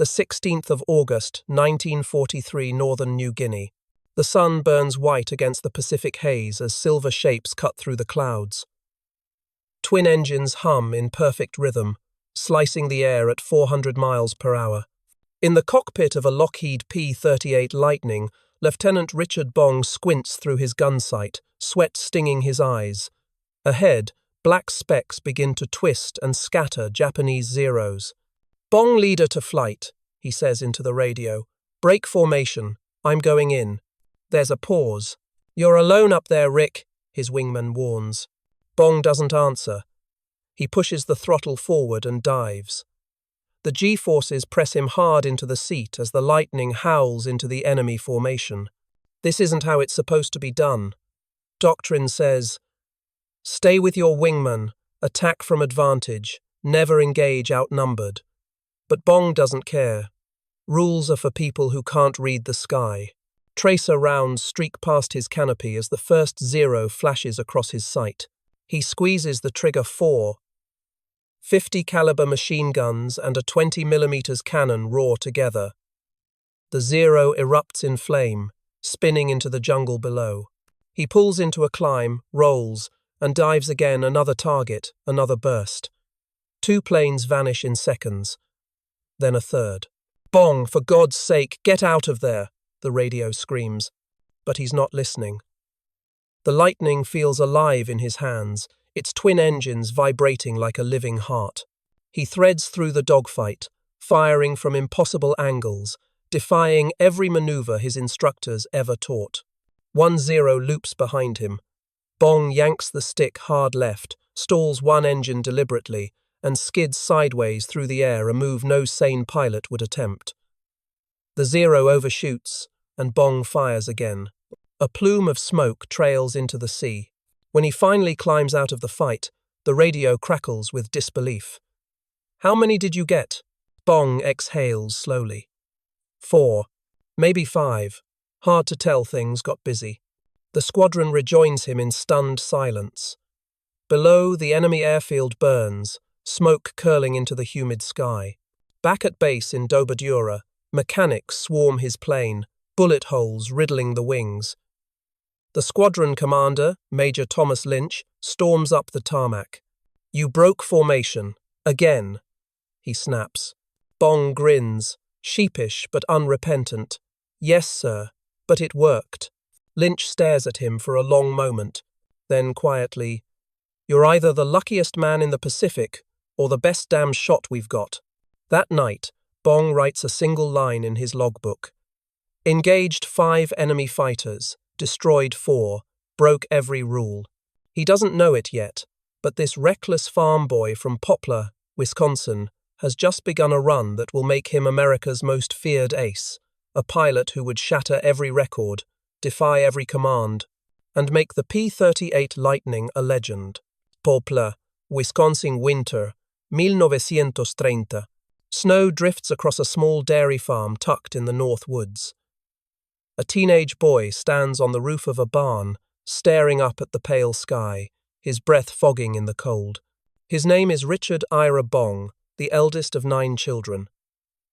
the 16th of August, 1943, northern New Guinea. The sun burns white against the Pacific haze as silver shapes cut through the clouds. Twin engines hum in perfect rhythm, slicing the air at 400 miles per hour. In the cockpit of a Lockheed P-38 Lightning, Lieutenant Richard Bong squints through his gun sight, sweat stinging his eyes. Ahead, black specks begin to twist and scatter Japanese Zeros. "Bong leader to flight," he says into the radio. "Break formation. I'm going in." There's a pause. "You're alone up there, Rick," his wingman warns. Bong doesn't answer. He pushes the throttle forward and dives. The G-forces press him hard into the seat as the Lightning howls into the enemy formation. This isn't how it's supposed to be done. Doctrine says, "Stay with your wingman, attack from advantage, never engage outnumbered." But Bong doesn't care. Rules are for people who can't read the sky. Tracer rounds streak past his canopy as the first Zero flashes across his sight. He squeezes the trigger 50 caliber machine guns and a 20mm cannon roar together. The Zero erupts in flame, spinning into the jungle below. He pulls into a climb, rolls, and dives again. Another target, another burst. 2 planes vanish in seconds. Then a third. "Bong, for God's sake, get out of there," the radio screams. But he's not listening. The Lightning feels alive in his hands, its twin engines vibrating like a living heart. He threads through the dogfight, firing from impossible angles, defying every maneuver his instructors ever taught. 1 Zero loops behind him. Bong yanks the stick hard left, stalls one engine deliberately, and skids sideways through the air, a move no sane pilot would attempt. The Zero overshoots, and Bong fires again. A plume of smoke trails into the sea. When he finally climbs out of the fight, the radio crackles with disbelief. "How many did you get?" Bong exhales slowly. 4, maybe 5. Hard to tell, things got busy. The squadron rejoins him in stunned silence. Below, the enemy airfield burns, smoke curling into the humid sky. Back at base in Dobadura, mechanics swarm his plane, bullet holes riddling the wings. The squadron commander, Major Thomas Lynch, storms up the tarmac. "You broke formation. Again," he snaps. Bong grins, sheepish but unrepentant. "Yes, sir, but it worked." Lynch stares at him for a long moment. Then quietly, "You're either the luckiest man in the Pacific or the best damn shot we've got." That night, Bong writes a single line in his logbook. "Engaged 5 enemy fighters, destroyed 4, broke every rule." He doesn't know it yet, but this reckless farm boy from Poplar, Wisconsin, has just begun a run that will make him America's most feared ace, a pilot who would shatter every record, defy every command, and make the P-38 Lightning a legend. Poplar, Wisconsin winter, 1930. Snow drifts across a small dairy farm tucked in the North Woods. A teenage boy stands on the roof of a barn, staring up at the pale sky, his breath fogging in the cold. His name is Richard Ira Bong, the eldest of 9 children.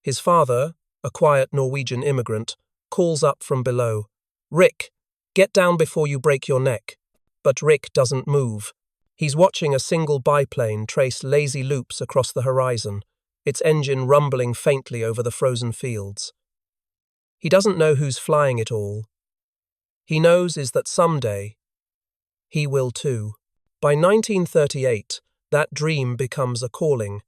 His father, a quiet Norwegian immigrant, calls up from below, "Rick, get down before you break your neck." But Rick doesn't move. He's watching a single biplane trace lazy loops across the horizon, its engine rumbling faintly over the frozen fields. He doesn't know who's flying it all. He knows is that someday, he will too. By 1938, that dream becomes a calling.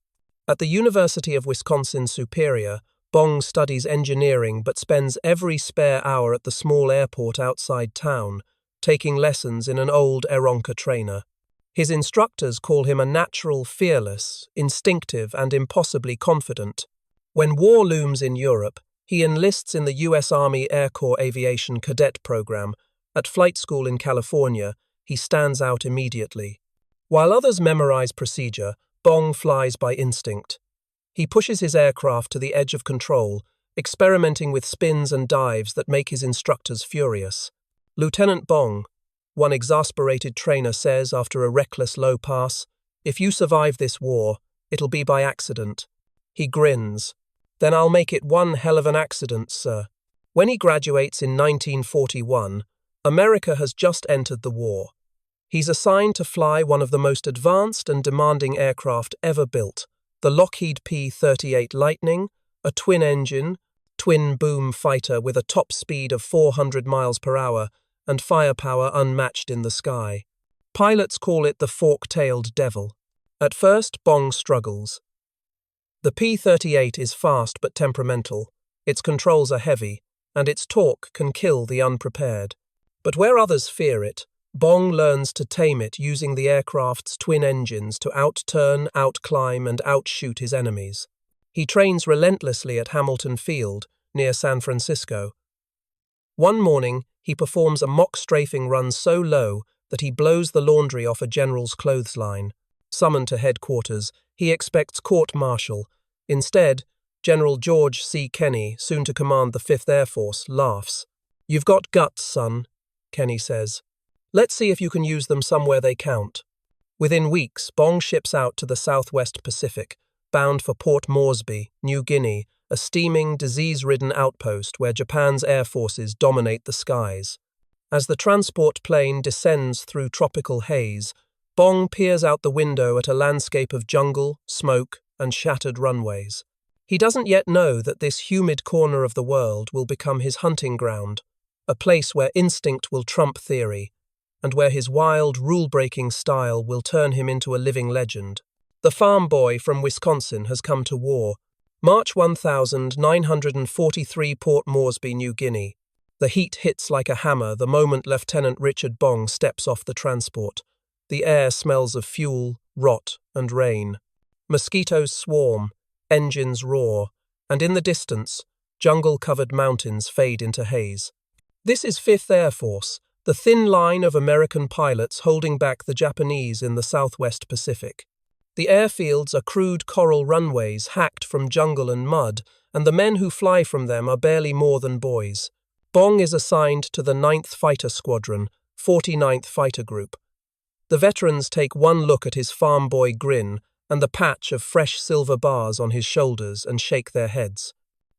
At the University of Wisconsin Superior, Bong studies engineering but spends every spare hour at the small airport outside town, taking lessons in an old Aeronca trainer. His instructors call him a natural, fearless, instinctive, and impossibly confident. When war looms in Europe, he enlists in the U.S. Army Air Corps Aviation Cadet Program. At flight school in California, he stands out immediately. While others memorize procedure, Bong flies by instinct. He pushes his aircraft to the edge of control, experimenting with spins and dives that make his instructors furious. "Lieutenant Bong," one exasperated trainer says after a reckless low pass, "if you survive this war, it'll be by accident." He grins. Then I'll make it one hell of an accident, sir. When he graduates in 1941, America has just entered the war. He's assigned to fly one of the most advanced and demanding aircraft ever built, the Lockheed P-38 Lightning, a twin-engine, twin-boom fighter with a top speed of 400 miles per hour and firepower unmatched in the sky. Pilots call it the fork-tailed devil. At first, Bong struggles. The P-38 is fast but temperamental, its controls are heavy, and its torque can kill the unprepared. But where others fear it, Bong learns to tame it using the aircraft's twin engines to outturn, outclimb, and outshoot his enemies. He trains relentlessly at Hamilton Field, near San Francisco. One morning, he performs a mock strafing run so low that he blows the laundry off a general's clothesline. Summoned to headquarters, he expects court-martial. Instead, General George C. Kenney, soon to command the 5th Air Force, laughs. "You've got guts, son," Kenney says. "Let's see if you can use them somewhere they count." Within weeks, Bong ships out to the Southwest Pacific, bound for Port Moresby, New Guinea, a steaming, disease-ridden outpost where Japan's air forces dominate the skies. As the transport plane descends through tropical haze, Bong peers out the window at a landscape of jungle, smoke, and shattered runways. He doesn't yet know that this humid corner of the world will become his hunting ground, a place where instinct will trump theory, and where his wild, rule-breaking style will turn him into a living legend. The farm boy from Wisconsin has come to war. March 1943, Port Moresby, New Guinea. The heat hits like a hammer the moment Lieutenant Richard Bong steps off the transport. The air smells of fuel, rot, and rain. Mosquitoes swarm, engines roar, and in the distance, jungle-covered mountains fade into haze. This is 5th Air Force, the thin line of American pilots holding back the Japanese in the Southwest Pacific. The airfields are crude coral runways hacked from jungle and mud, and the men who fly from them are barely more than boys. Bong is assigned to the 9th Fighter Squadron, 49th Fighter Group. The veterans take one look at his farm boy grin and the patch of fresh silver bars on his shoulders and shake their heads.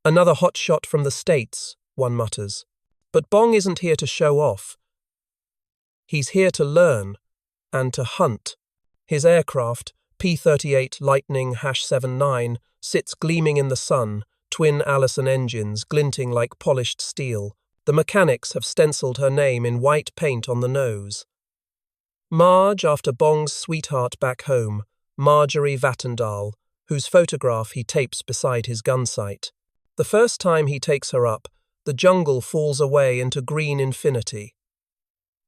"Another hot shot from the States," one mutters. But Bong isn't here to show off. He's here to learn and to hunt. His aircraft, P-38 Lightning #79, sits gleaming in the sun, twin Allison engines glinting like polished steel. The mechanics have stenciled her name in white paint on the nose. Marge, after Bong's sweetheart back home, Marjorie Vattendahl, whose photograph he tapes beside his gun sight. The first time he takes her up, the jungle falls away into green infinity.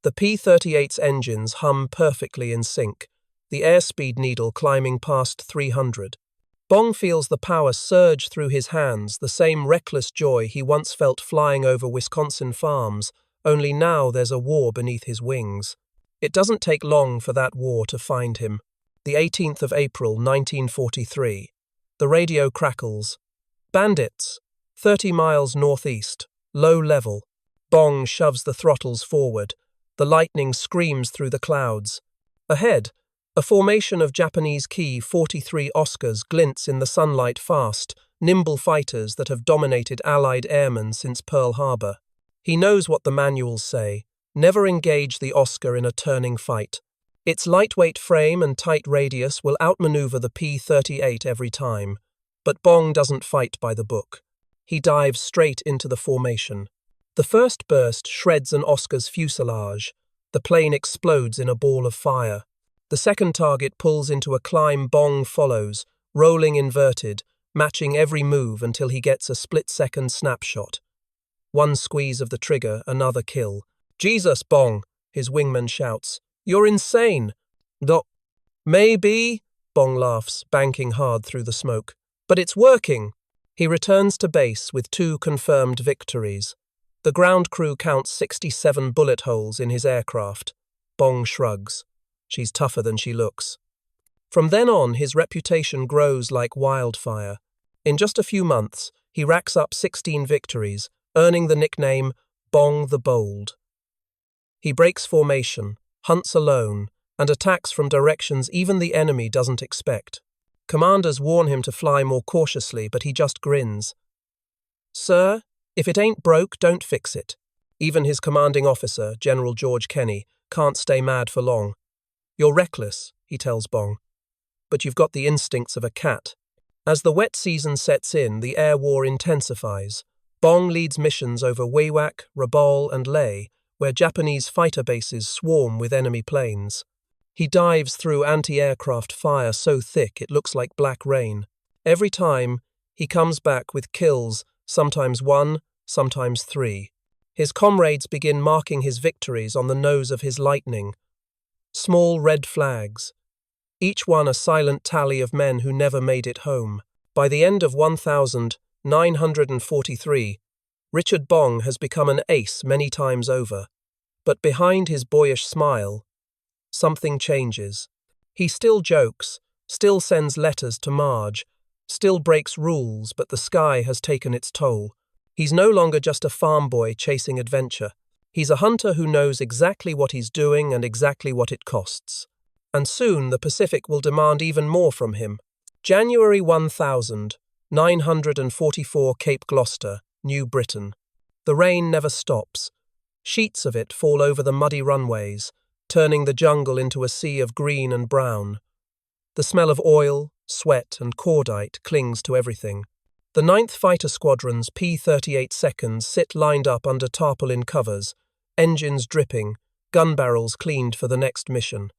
The P-38's engines hum perfectly in sync, the airspeed needle climbing past 300. Bong feels the power surge through his hands, the same reckless joy he once felt flying over Wisconsin farms, only now there's a war beneath his wings. It doesn't take long for that war to find him. The 18th of April, 1943. The radio crackles. "Bandits! 30 miles northeast. Low level." Bong shoves the throttles forward. The lightning screams through the clouds. Ahead, a formation of Japanese Ki-43 Oscars glints in the sunlight fast, nimble fighters that have dominated Allied airmen since Pearl Harbor. He knows what the manuals say. Never engage the Oscar in a turning fight. Its lightweight frame and tight radius will outmaneuver the P-38 every time. But Bong doesn't fight by the book. He dives straight into the formation. The first burst shreds an Oscar's fuselage. The plane explodes in a ball of fire. The second target pulls into a climb. Bong follows, rolling inverted, matching every move until he gets a split-second snapshot. One squeeze of the trigger, another kill. "Jesus, Bong," his wingman shouts. "You're insane." Maybe," Bong laughs, banking hard through the smoke. "But it's working." He returns to base with 2 confirmed victories. The ground crew counts 67 bullet holes in his aircraft. Bong shrugs. She's tougher than she looks. From then on, his reputation grows like wildfire. In just a few months, he racks up 16 victories, earning the nickname Bong the Bold. He breaks formation, hunts alone, and attacks from directions even the enemy doesn't expect. Commanders warn him to fly more cautiously, but he just grins. Sir, if it ain't broke, don't fix it. Even his commanding officer, General George Kenney, can't stay mad for long. You're reckless, he tells Bong, but you've got the instincts of a cat. As the wet season sets in, the air war intensifies. Bong leads missions over Wewak, Rabaul, and Leh, where Japanese fighter bases swarm with enemy planes. He dives through anti-aircraft fire so thick it looks like black rain. Every time, he comes back with kills, sometimes 1, sometimes 3. His comrades begin marking his victories on the nose of his lightning. Small red flags, each one a silent tally of men who never made it home. By the end of 1943, Richard Bong has become an ace many times over. But behind his boyish smile, something changes. He still jokes, still sends letters to Marge, still breaks rules, but the sky has taken its toll. He's no longer just a farm boy chasing adventure. He's a hunter who knows exactly what he's doing and exactly what it costs. And soon the Pacific will demand even more from him. January 1944, Cape Gloucester, New Britain. The rain never stops. Sheets of it fall over the muddy runways, turning the jungle into a sea of green and brown. The smell of oil, sweat, and cordite clings to everything. The 9th Fighter Squadron's P-38 seconds sit lined up under tarpaulin covers, engines dripping, gun barrels cleaned for the next mission.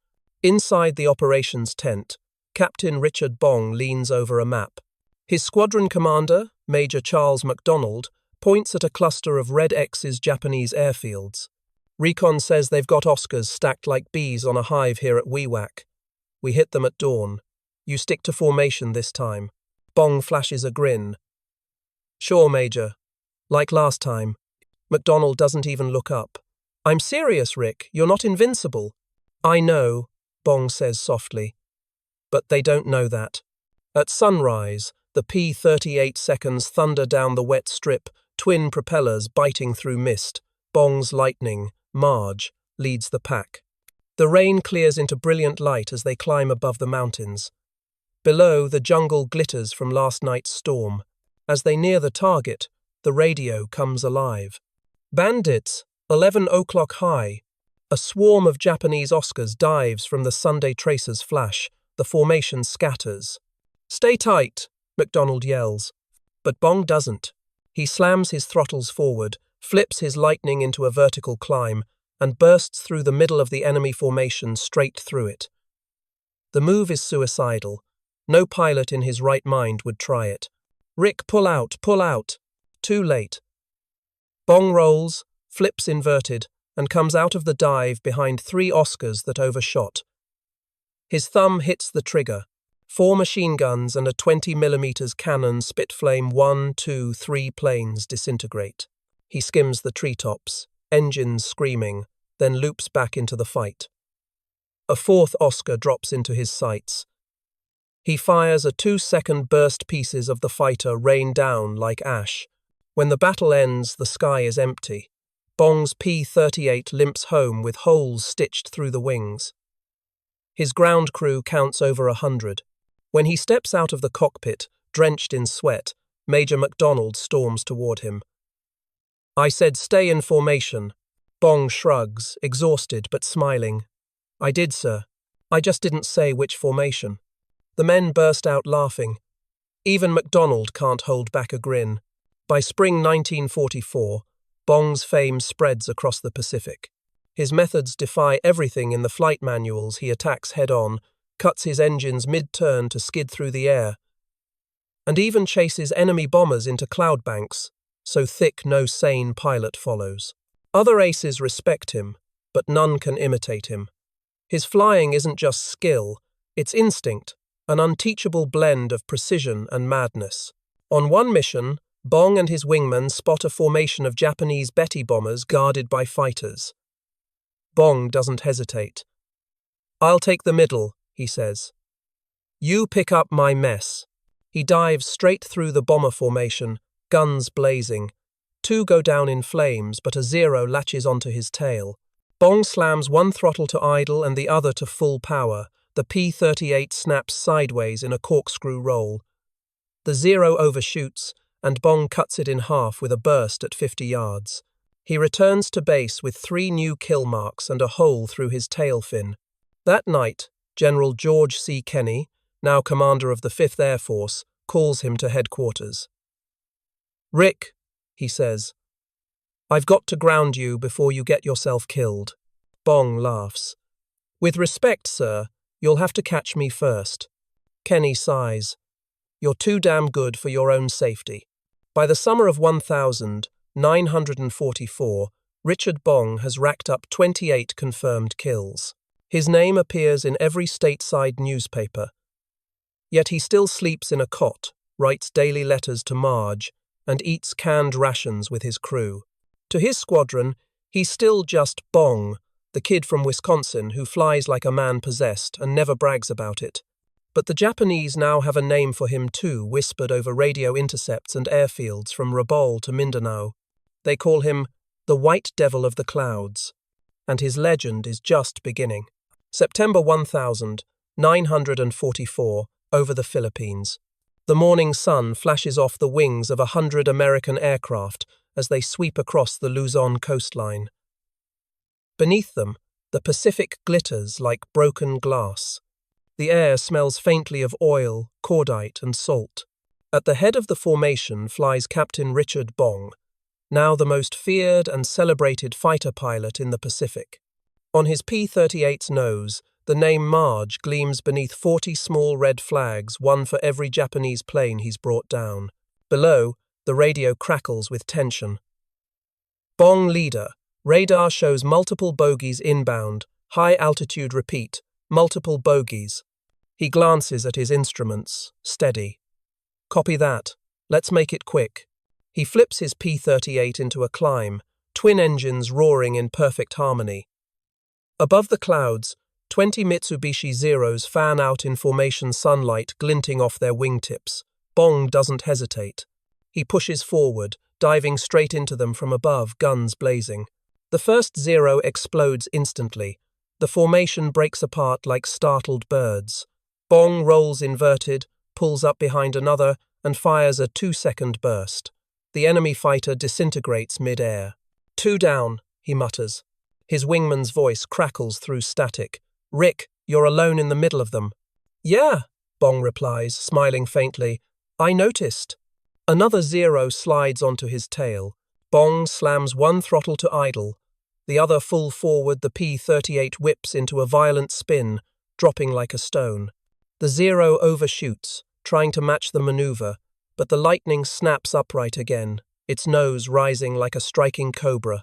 Inside the operations tent, Captain Richard Bong leans over a map. His squadron commander, Major Charles MacDonald, points at a cluster of red X's Japanese airfields. Recon says they've got Oscars stacked like bees on a hive here at Wewak. We hit them at dawn. You stick to formation this time. Bong flashes a grin. Sure, Major. Like last time. MacDonald doesn't even look up. I'm serious, Rick. You're not invincible. I know, Bong says softly. But they don't know that. At sunrise, the P-38 seconds thunder down the wet strip, twin propellers biting through mist. Bong's lightning, Marge, leads the pack. The rain clears into brilliant light as they climb above the mountains. Below, the jungle glitters from last night's storm. As they near the target, the radio comes alive. Bandits, 11 o'clock high. A swarm of Japanese Oscars dives from the Sunday tracer's flash. The formation scatters. Stay tight, MacDonald yells. But Bong doesn't. He slams his throttles forward, flips his lightning into a vertical climb, and bursts through the middle of the enemy formation straight through it. The move is suicidal. No pilot in his right mind would try it. Rick, pull out, pull out. Too late. Bong rolls, flips inverted, and comes out of the dive behind 3 Oscars that overshot. His thumb hits the trigger. 4 machine guns and a 20mm cannon spit flame 1, 2, 3 planes disintegrate. He skims the treetops, engines screaming, then loops back into the fight. A 4th Oscar drops into his sights. He fires a 2-second burst. Pieces of the fighter rain down like ash. When the battle ends, the sky is empty. Bong's P-38 limps home with holes stitched through the wings. His ground crew counts over 100. When he steps out of the cockpit, drenched in sweat, Major MacDonald storms toward him. I said stay in formation. Bong shrugs, exhausted but smiling. I did, sir. I just didn't say which formation. The men burst out laughing. Even MacDonald can't hold back a grin. By spring 1944, Bong's fame spreads across the Pacific. His methods defy everything in the flight manuals. He attacks head-on, cuts his engines mid-turn to skid through the air, and even chases enemy bombers into cloud banks, so thick no sane pilot follows. Other aces respect him, but none can imitate him. His flying isn't just skill, it's instinct, an unteachable blend of precision and madness. On one mission, Bong and his wingman spot a formation of Japanese Betty bombers guarded by fighters. Bong doesn't hesitate. I'll take the middle, he says. You pick up my mess. He dives straight through the bomber formation, guns blazing. 2 go down in flames, but a 0 latches onto his tail. Bong slams one throttle to idle and the other to full power. The P-38 snaps sideways in a corkscrew roll. The Zero overshoots, and Bong cuts it in half with a burst at 50 yards. He returns to base with 3 new kill marks and a hole through his tail fin. That night, General George C. Kenney, now commander of the 5th Air Force, calls him to headquarters. "Rick," he says, "I've got to ground you before you get yourself killed." Bong laughs. "With respect, sir, you'll have to catch me first." Kenney sighs. "You're too damn good for your own safety." By the summer of 1944, Richard Bong has racked up 28 confirmed kills. His name appears in every stateside newspaper. Yet he still sleeps in a cot, writes daily letters to Marge, and eats canned rations with his crew. To his squadron, he's still just Bong, the kid from Wisconsin who flies like a man possessed and never brags about it. But the Japanese now have a name for him too, whispered over radio intercepts and airfields from Rabaul to Mindanao. They call him the White Devil of the Clouds, and his legend is just beginning. September 1944, over the Philippines. The morning sun flashes off the wings of 100 American aircraft as they sweep across the Luzon coastline. Beneath them, the Pacific glitters like broken glass. The air smells faintly of oil, cordite, and salt. At the head of the formation flies Captain Richard Bong, now the most feared and celebrated fighter pilot in the Pacific. On his P-38's nose, the name Marge gleams beneath 40 small red flags, one for every Japanese plane he's brought down. Below, the radio crackles with tension. Bong leader. Radar shows multiple bogies inbound. High altitude repeat. Multiple bogies. He glances at his instruments. Steady. Copy that. Let's make it quick. He flips his P-38 into a climb, twin engines roaring in perfect harmony. Above the clouds, 20 Mitsubishi Zeros fan out in formation, sunlight glinting off their wingtips. Bong doesn't hesitate. He pushes forward, diving straight into them from above, guns blazing. The first Zero explodes instantly. The formation breaks apart like startled birds. Bong rolls inverted, pulls up behind another, and fires a 2-second burst. The enemy fighter disintegrates mid-air. "Two down," he mutters. His wingman's voice crackles through static. "Rick, you're alone in the middle of them." "Yeah," Bong replies, smiling faintly. "I noticed." Another Zero slides onto his tail. Bong slams one throttle to idle. The other full forward, the P-38 whips into a violent spin, dropping like a stone. The Zero overshoots, trying to match the maneuver, but the lightning snaps upright again, its nose rising like a striking cobra.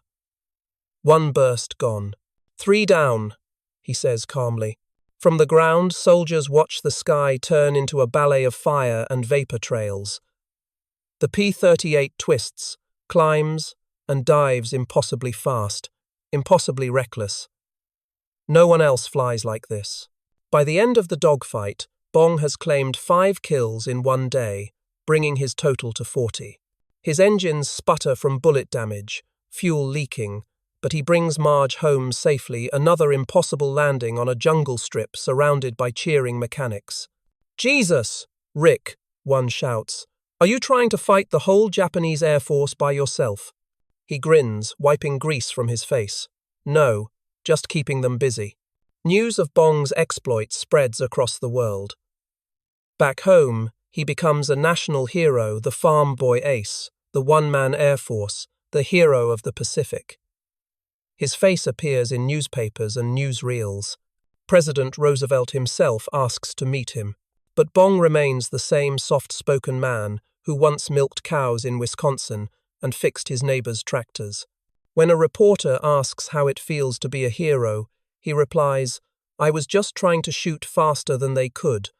One burst gone. "Three down," he says calmly. From the ground, soldiers watch the sky turn into a ballet of fire and vapor trails. The P-38 twists, climbs, and dives impossibly fast, impossibly reckless. No one else flies like this. By the end of the dogfight, Bong has claimed 5 kills in one day, bringing his total to 40. His engines sputter from bullet damage, fuel leaking, but he brings Marge home safely, another impossible landing on a jungle strip surrounded by cheering mechanics. "Jesus! Rick," one shouts. "Are you trying to fight the whole Japanese Air Force by yourself?" He grins, wiping grease from his face. "No, just keeping them busy." News of Bong's exploits spreads across the world. Back home, he becomes a national hero, the farm boy ace, the one-man Air Force, the hero of the Pacific. His face appears in newspapers and newsreels. President Roosevelt himself asks to meet him. But Bong remains the same soft-spoken man who once milked cows in Wisconsin and fixed his neighbor's tractors. When a reporter asks how it feels to be a hero, he replies, "I was just trying to shoot faster than they could."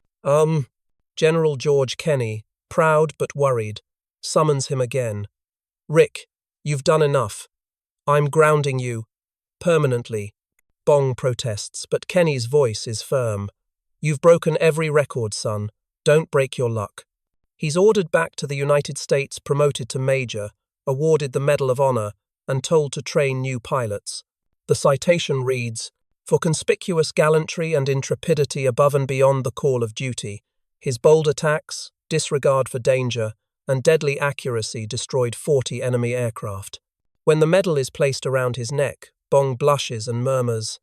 General George Kenney, proud but worried, summons him again. "Rick, you've done enough. I'm grounding you. Permanently." Bong protests, but Kenney's voice is firm. "You've broken every record, son. Don't break your luck." He's ordered back to the United States, promoted to major, awarded the Medal of Honor, and told to train new pilots. The citation reads, For conspicuous gallantry and intrepidity above and beyond the call of duty, his bold attacks, disregard for danger, and deadly accuracy destroyed 40 enemy aircraft. When the medal is placed around his neck, Bong blushes and murmurs,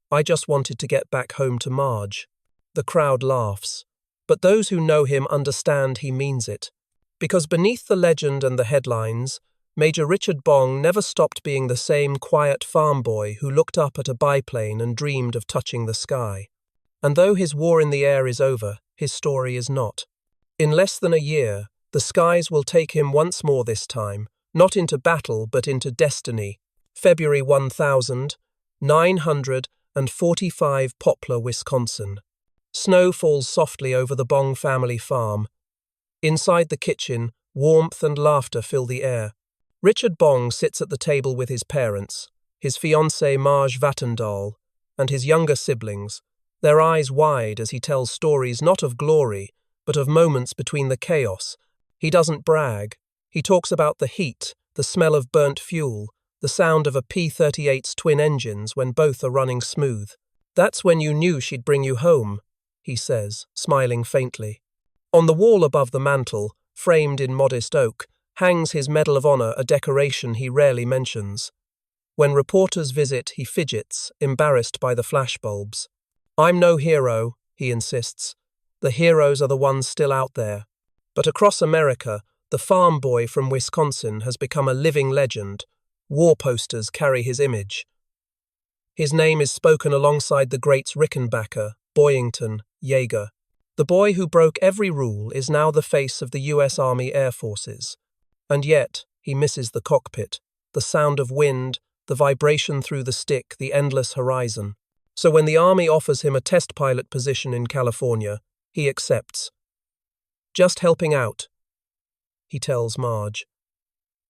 "I just wanted to get back home to Marge." The crowd laughs, but those who know him understand he means it. Because beneath the legend and the headlines, Major Richard Bong never stopped being the same quiet farm boy who looked up at a biplane and dreamed of touching the sky. And though his war in the air is over, his story is not. In less than a year, the skies will take him once more this time, not into battle but into destiny. February 1945, Poplar, Wisconsin. Snow falls softly over the Bong family farm. Inside the kitchen, warmth and laughter fill the air. Richard Bong sits at the table with his parents, his fiancée Marge Vattendahl, and his younger siblings, their eyes wide as he tells stories not of glory, but of moments between the chaos. He doesn't brag. He talks about the heat, the smell of burnt fuel, the sound of a P-38's twin engines when both are running smooth. "That's when you knew she'd bring you home," he says, smiling faintly. On the wall above the mantel, framed in modest oak, hangs his Medal of Honor, a decoration he rarely mentions. When reporters visit, he fidgets, embarrassed by the flashbulbs. "I'm no hero," he insists. "The heroes are the ones still out there." But across America, the farm boy from Wisconsin has become a living legend. War posters carry his image. His name is spoken alongside the greats Rickenbacker, Boyington, Yeager. The boy who broke every rule is now the face of the U.S. Army Air Forces. And yet, he misses the cockpit, the sound of wind, the vibration through the stick, the endless horizon. So when the Army offers him a test pilot position in California, he accepts. "Just helping out," he tells Marge.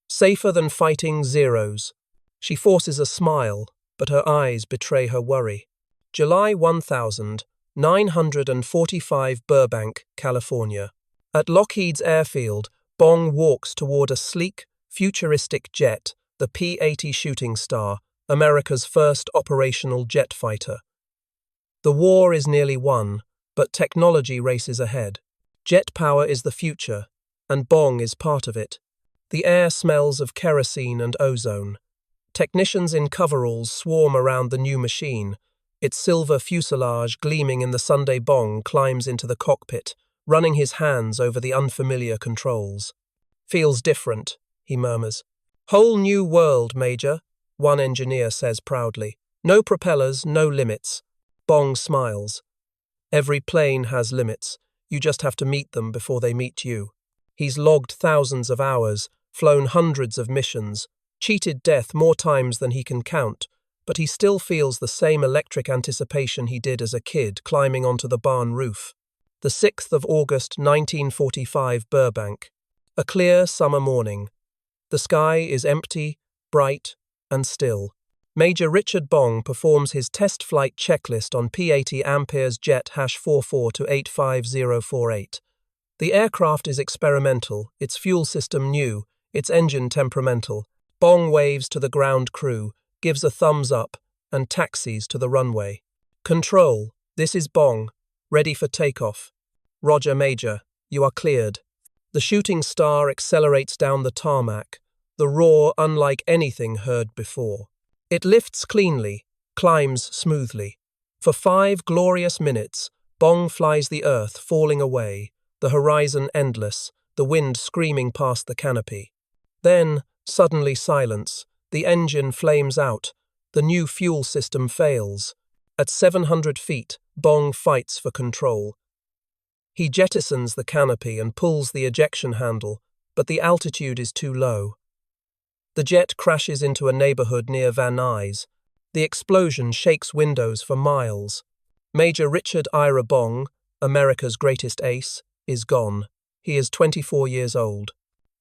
"Safer than fighting Zeros." She forces a smile, but her eyes betray her worry. July 1945, Burbank, California. At Lockheed's airfield, Bong walks toward a sleek, futuristic jet, the P-80 Shooting Star, America's first operational jet fighter. The war is nearly won, but technology races ahead. Jet power is the future, and Bong is part of it. The air smells of kerosene and ozone. Technicians in coveralls swarm around the new machine. Its silver fuselage gleaming in the Sunday. Bong climbs into the cockpit, running his hands over the unfamiliar controls. "Feels different," he murmurs. "Whole new world, Major," one engineer says proudly. "No propellers, no limits." Bong smiles. "Every plane has limits. You just have to meet them before they meet you." He's logged thousands of hours, flown hundreds of missions, cheated death more times than he can count, but he still feels the same electric anticipation he did as a kid climbing onto the barn roof. The 6th of August, 1945, Burbank. A clear summer morning. The sky is empty, bright, and still. Major Richard Bong performs his test flight checklist on P-80 Ampere's jet #44 to 85048. The aircraft is experimental, its fuel system new, its engine temperamental. Bong waves to the ground crew, gives a thumbs up, and taxis to the runway. "Control, this is Bong. Ready for takeoff." "Roger, Major. You are cleared." The Shooting Star accelerates down the tarmac, the roar unlike anything heard before. It lifts cleanly, climbs smoothly. For 5 glorious minutes, Bong flies the earth falling away, the horizon endless, the wind screaming past the canopy. Then, suddenly silence, the engine flames out, the new fuel system fails. At 700 feet, Bong fights for control. He jettisons the canopy and pulls the ejection handle, but the altitude is too low. The jet crashes into a neighborhood near Van Nuys. The explosion shakes windows for miles. Major Richard Ira Bong, America's greatest ace, is gone. He is 24 years old.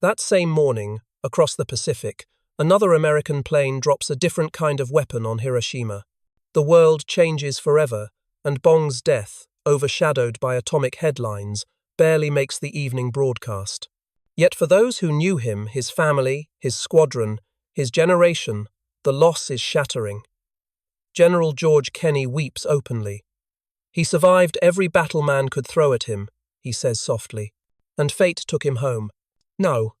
That same morning, across the Pacific, another American plane drops a different kind of weapon on Hiroshima. The world changes forever, and Bong's death, overshadowed by atomic headlines, barely makes the evening broadcast. Yet for those who knew him, his family, his squadron, his generation, the loss is shattering. General George Kenney weeps openly. He survived every battle man could throw at him, he says softly, and fate took him home. No.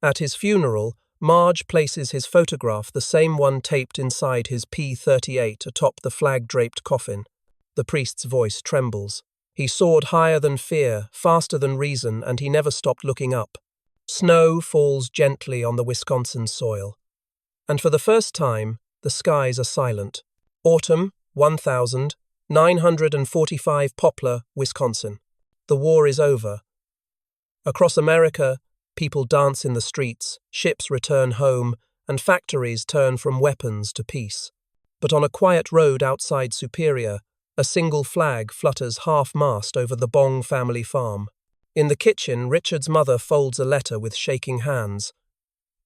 At his funeral, Marge places his photograph, the same one taped inside his P-38, atop the flag-draped coffin. The priest's voice trembles. He soared higher than fear, faster than reason, and he never stopped looking up. Snow falls gently on the Wisconsin soil. And for the first time, the skies are silent. Autumn, 1945, Poplar, Wisconsin. The war is over. Across America, people dance in the streets, ships return home, and factories turn from weapons to peace. But on a quiet road outside Superior, a single flag flutters half-mast over the Bong family farm. In the kitchen, Richard's mother folds a letter with shaking hands.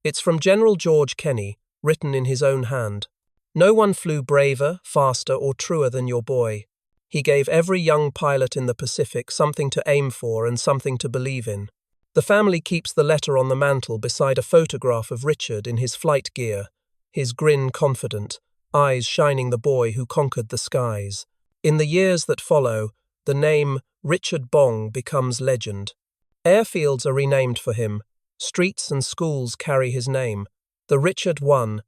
It's from General George Kenney, written in his own hand. No one flew braver, faster, or truer than your boy. He gave every young pilot in the Pacific something to aim for and something to believe in. The family keeps the letter on the mantel beside a photograph of Richard in his flight gear, his grin confident, eyes shining the boy who conquered the skies. In the years that follow, the name Richard Bong becomes legend. Airfields are renamed for him. Streets and schools carry his name. The Richard I.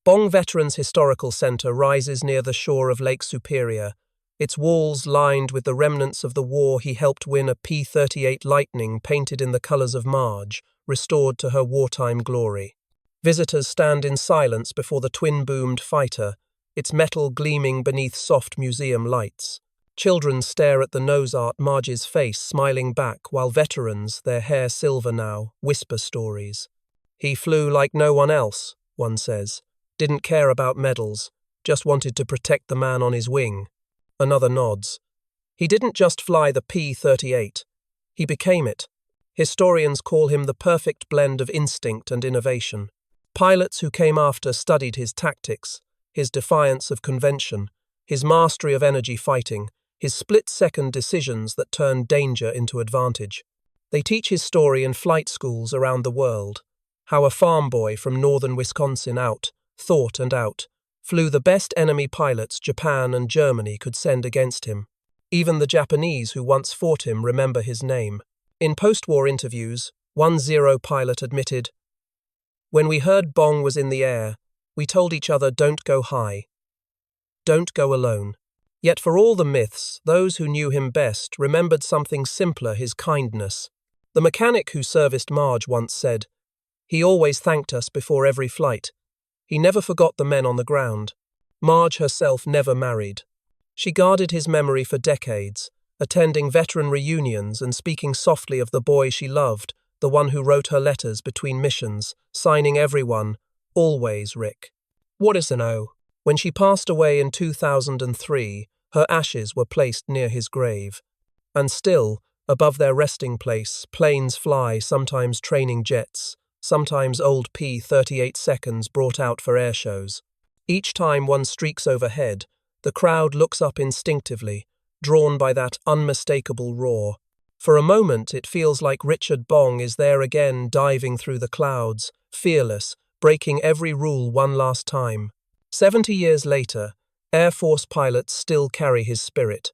Bong Veterans Historical Center rises near the shore of Lake Superior, its walls lined with the remnants of the war he helped win, a P-38 Lightning painted in the colors of Marge, restored to her wartime glory. Visitors stand in silence before the twin-boomed fighter, its metal gleaming beneath soft museum lights. Children stare at the nose art, Marge's face smiling back, while veterans, their hair silver now, whisper stories. He flew like no one else, one says. Didn't care about medals, just wanted to protect the man on his wing. Another nods. He didn't just fly the P-38. He became it. Historians call him the perfect blend of instinct and innovation. Pilots who came after studied his tactics, his defiance of convention, his mastery of energy fighting, his split-second decisions that turned danger into advantage. They teach his story in flight schools around the world. How a farm boy from northern Wisconsin thought and out, flew the best enemy pilots Japan and Germany could send against him. Even the Japanese who once fought him remember his name. In post-war interviews, one Zero pilot admitted, "When we heard Bong was in the air, we told each other don't go high. Don't go alone." Yet for all the myths, those who knew him best remembered something simpler, his kindness. The mechanic who serviced Marge once said, "He always thanked us before every flight. He never forgot the men on the ground." Marge herself never married. She guarded his memory for decades, attending veteran reunions and speaking softly of the boy she loved, the one who wrote her letters between missions, signing everyone, "Always Rick." What is an O? When she passed away in 2003, her ashes were placed near his grave. And still, above their resting place, planes fly, sometimes training jets, sometimes old P-38 seconds brought out for air shows. Each time one streaks overhead, the crowd looks up instinctively, drawn by that unmistakable roar. For a moment it feels like Richard Bong is there again, diving through the clouds, fearless, breaking every rule one last time. 70 years later, Air Force pilots still carry his spirit.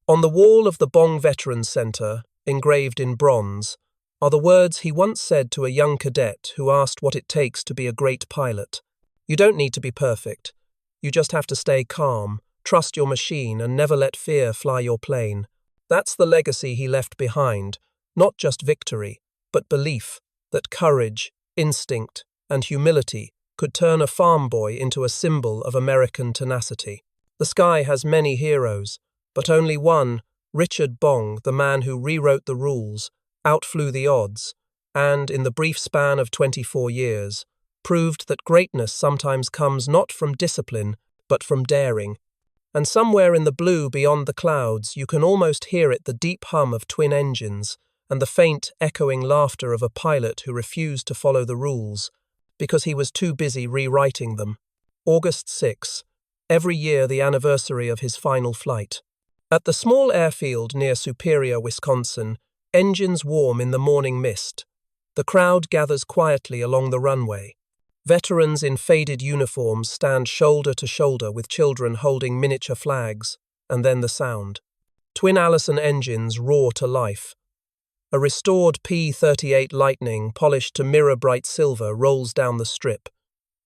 On the wall of the Bong Veterans Center, engraved in bronze, are the words he once said to a young cadet who asked what it takes to be a great pilot. "You don't need to be perfect. You just have to stay calm, trust your machine, and never let fear fly your plane." That's the legacy he left behind, not just victory, but belief that courage, instinct, and humility could turn a farm boy into a symbol of American tenacity. The sky has many heroes, but only one, Richard Bong, the man who rewrote the rules, outflew the odds, and, in the brief span of 24 years, proved that greatness sometimes comes not from discipline, but from daring. And somewhere in the blue beyond the clouds, you can almost hear it, the deep hum of twin engines, and the faint, echoing laughter of a pilot who refused to follow the rules, because he was too busy rewriting them. August 6, every year the anniversary of his final flight. At the small airfield near Superior, Wisconsin, engines warm in the morning mist. The crowd gathers quietly along the runway. Veterans in faded uniforms stand shoulder to shoulder with children holding miniature flags, and then the sound. Twin Allison engines roar to life. A restored P-38 Lightning, polished to mirror-bright silver, rolls down the strip.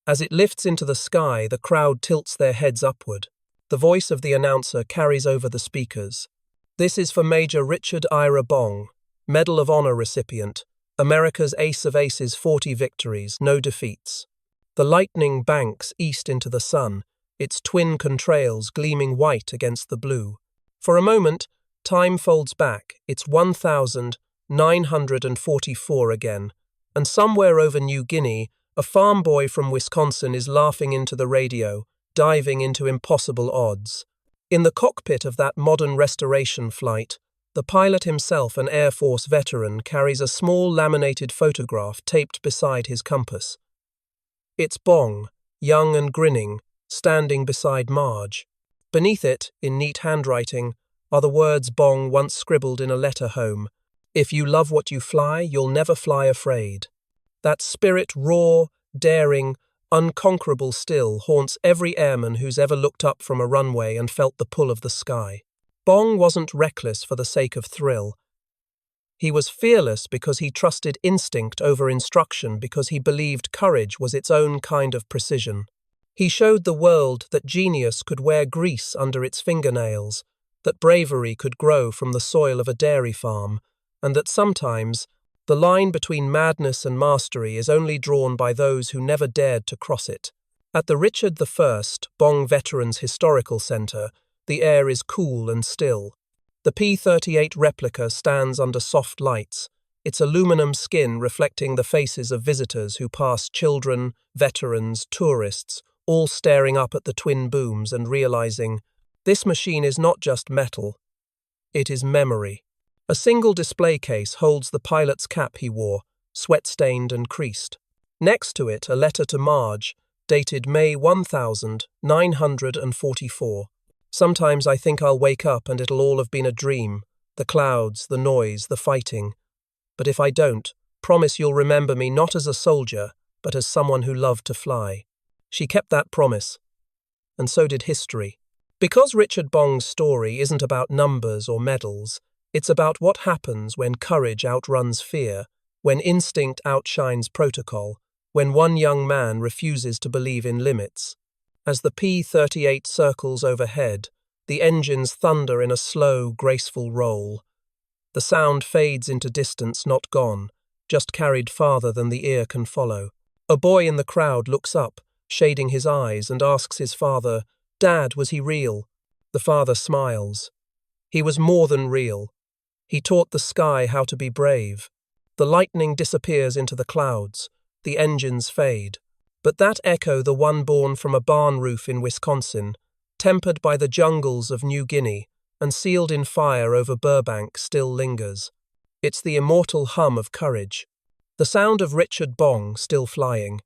As it lifts into the sky, the crowd tilts their heads upward. The voice of the announcer carries over the speakers. This is for Major Richard Ira Bong, Medal of Honor recipient, America's ace of aces, 40 victories, no defeats. The Lightning banks east into the sun, its twin contrails gleaming white against the blue. For a moment, time folds back. It's 1944 again, and somewhere over New Guinea, a farm boy from Wisconsin is laughing into the radio, diving into impossible odds. In the cockpit of that modern restoration flight, the pilot himself, an Air Force veteran, carries a small laminated photograph taped beside his compass. It's Bong, young and grinning, standing beside Marge. Beneath it, in neat handwriting, are the words Bong once scribbled in a letter home. "If you love what you fly, you'll never fly afraid." That spirit, raw, daring, unconquerable still, haunts every airman who's ever looked up from a runway and felt the pull of the sky. Bong wasn't reckless for the sake of thrill. He was fearless because he trusted instinct over instruction, because he believed courage was its own kind of precision. He showed the world that genius could wear grease under its fingernails, that bravery could grow from the soil of a dairy farm, and that sometimes the line between madness and mastery is only drawn by those who never dared to cross it. At the Richard I Bong Veterans Historical Center, the air is cool and still. The P-38 replica stands under soft lights, its aluminum skin reflecting the faces of visitors who pass, children, veterans, tourists, all staring up at the twin booms and realizing this machine is not just metal, it is memory. A single display case holds the pilot's cap he wore, sweat-stained and creased. Next to it, a letter to Marge, dated May 1944. Sometimes I think I'll wake up and it'll all have been a dream, the clouds, the noise, the fighting. But if I don't, promise you'll remember me not as a soldier, but as someone who loved to fly. She kept that promise, and so did history. Because Richard Bong's story isn't about numbers or medals, it's about what happens when courage outruns fear, when instinct outshines protocol, when one young man refuses to believe in limits. As the P-38 circles overhead, the engines thunder in a slow, graceful roll. The sound fades into distance, not gone, just carried farther than the ear can follow. A boy in the crowd looks up, shading his eyes, and asks his father, "Dad, was he real?" The father smiles. He was more than real. He taught the sky how to be brave. The lightning disappears into the clouds. The engines fade. But that echo, the one born from a barn roof in Wisconsin, tempered by the jungles of New Guinea and sealed in fire over Burbank, still lingers. It's the immortal hum of courage. The sound of Richard Bong still flying.